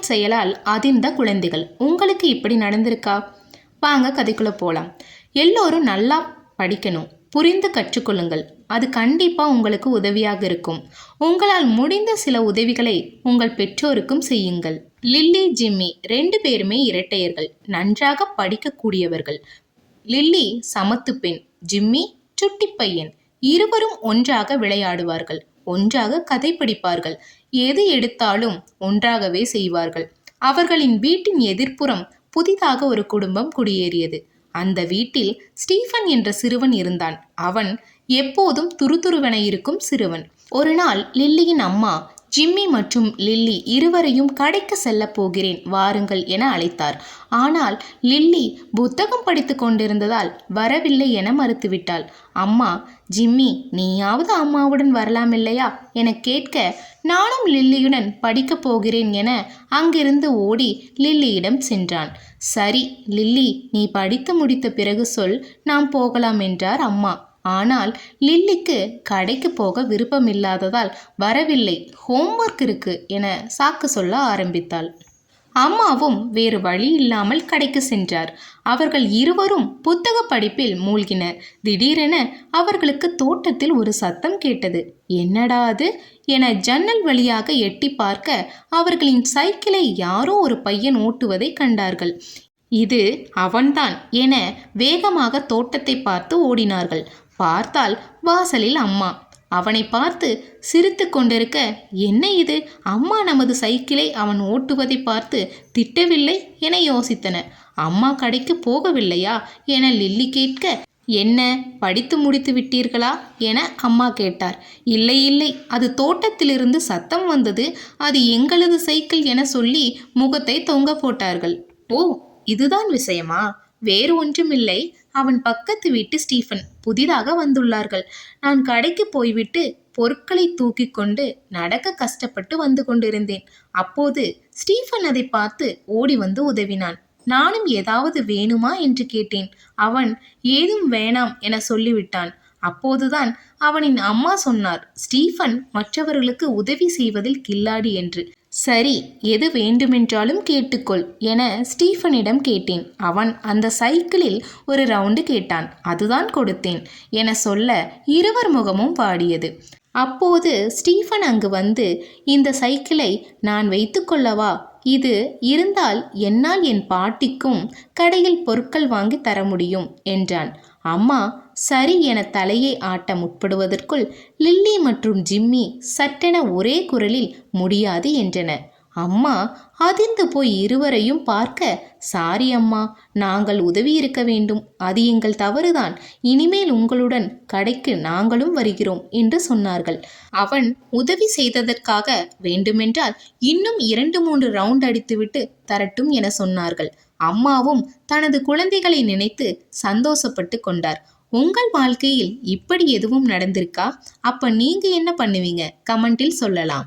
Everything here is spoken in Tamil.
செயலால் அதிர்ந்த குழந்தைகள். உங்களுக்கு இப்படி நடந்திருக்கா? வாங்க கதைக்குள்ள போலாம். எல்லோரும் நல்லா படிக்கணும், புரிந்து கற்றுக்கொள்ளுங்கள். அது கண்டிப்பா உங்களுக்கு உதவியாக இருக்கும். உங்களால் முடிந்த சில உதவிகளை உங்கள் பெற்றோருக்கும் செய்யுங்கள். லில்லி, ஜிம்மி 2 பேருமே இரட்டையர்கள். நன்றாக படிக்கக்கூடியவர்கள். லில்லி சமத்து பெண், ஜிம்மி சுட்டி பையன். இருவரும் ஒன்றாக விளையாடுவார்கள், ஒன்றாக கதை படிப்பார்கள், எது எடுத்தாலும் ஒன்றாகவே செய்வார்கள். அவர்களின் வீட்டின் எதிர்ப்புறம் புதிதாக ஒரு குடும்பம் குடியேறியது. அந்த வீட்டில் ஸ்டீஃபன் என்ற சிறுவன் இருந்தான். அவன் எப்போதும் துருதுருவென இருக்கும் சிறுவன். ஒரு நாள் லில்லியின் அம்மா ஜிம்மி மற்றும் லில்லி இருவரையும் கடைக்கு செல்ல போகிறேன், வாருங்கள் என அழைத்தார். ஆனால் லில்லி புத்தகம் படித்து கொண்டிருந்ததால் வரவில்லை என மறுத்துவிட்டாள். அம்மா, ஜிம்மி நீயாவது அம்மாவுடன் வரலாம் இல்லையா என கேட்க, நானும் லில்லியுடன் படிக்கப் போகிறேன் என அங்கிருந்து ஓடி லில்லியிடம் சென்றான். சரி லில்லி, நீ படித்து முடித்த பிறகு சொல், நாம் போகலாம் என்றார் அம்மா. ஆனால் லில்லிக்கு கடைக்கு போக விருப்பமில்லாததால் வரவில்லை, ஹோம்ஒர்க் இருக்கு என சாக்கு சொல்ல ஆரம்பித்தாள். அம்மாவும் வேறு வழி இல்லாமல் கடைக்கு சென்றார். அவர்கள் இருவரும் புத்தக படிப்பில் மூழ்கினர். திடீரென அவர்களுக்கு தோட்டத்தில் ஒரு சத்தம் கேட்டது. என்னடா அது என ஜன்னல் வழியாக எட்டி பார்க்க அவர்களின் சைக்கிளை யாரோ ஒரு பையன் ஓட்டுவதை கண்டார்கள். இது அவன்தான் என வேகமாக தோட்டத்தை பார்த்து ஓடினார்கள். பார்த்தால் வாசலில் அம்மா. அவனை பார்த்து சிரித்து கொண்டிருக்க, என்ன இது, அம்மா நமது சைக்கிளை அவன் ஓட்டுவதை பார்த்து திட்டவில்லை என யோசித்தனர். அம்மா கடைக்கு போகவில்லையா என லில்லி கேட்க, என்ன படித்து முடித்து விட்டீர்களா என அம்மா கேட்டார். இல்லை இல்லை, அது தோட்டத்திலிருந்து சத்தம் வந்தது, அது எங்களது சைக்கிள் என சொல்லி முகத்தை தொங்க போட்டார்கள். ஓ, இதுதான் விஷயமா? வேறு ஒன்றுமில்லை, அவன் பக்கத்து வீட்டு ஸ்டீஃபன் புதிதாக வந்துள்ளார்கள். நான் கடைக்கு போய்விட்டு பொருட்களை தூக்கி கொண்டு நடக்க கஷ்டப்பட்டு வந்து கொண்டிருந்தேன். அப்போது ஸ்டீஃபன் அதை பார்த்து ஓடி வந்து உதவினான். நானும் ஏதாவது வேணுமா என்று கேட்டேன். அவன் ஏதும் வேணாம் என சொல்லிவிட்டான். அப்போதுதான் அவனின் அம்மா சொன்னார், ஸ்டீஃபன் மற்றவர்களுக்கு உதவி செய்வதில் கில்லாடி என்று. சரி, எது வேண்டுமென்றாலும் கேட்டுக்கொள் என ஸ்டீஃபனிடம் கேட்டேன். அவன் அந்த சைக்கிளில் ஒரு ரவுண்டு கேட்டான், அதுதான் கொடுத்தேன் என சொல்ல இருவர் முகமும் வாடியது. அப்போது ஸ்டீஃபன் அங்கு வந்து, இந்த சைக்கிளை நான் வைத்துக்கொள்ளவா? இது இருந்தால் என்னால் என் பாட்டிக்கும் கடையில் பொருட்கள் வாங்கி தர முடியும் என்றான். அம்மா சரி என தலையை ஆட்ட முற்படுவதற்குள் லில்லி மற்றும் ஜிம்மி சட்டென ஒரே குரலில் முடியாது என்றனர். அம்மா அதிர்ந்து போய் இருவரையும் பார்க்க, சாரி அம்மா, நாங்கள் உதவி இருக்க வேண்டும், அது எங்கள் தவறுதான், இனிமேல் உங்களுடன் கடைக்கு நாங்களும் வருகிறோம் என்று சொன்னார்கள். அவன் உதவி செய்ததற்காக வேண்டுமென்றால் இன்னும் 2-3 ரவுண்ட் அடித்துவிட்டு தரட்டும் என சொன்னார்கள். அம்மாவும் தனது குழந்தைகளை நினைத்து சந்தோஷப்பட்டு கொண்டார். உங்கள் வாழ்க்கையில் இப்படி எதுவும் நடந்திருக்கா? அப்ப நீங்க என்ன பண்ணுவீங்க? கமெண்டில் சொல்லலாம்.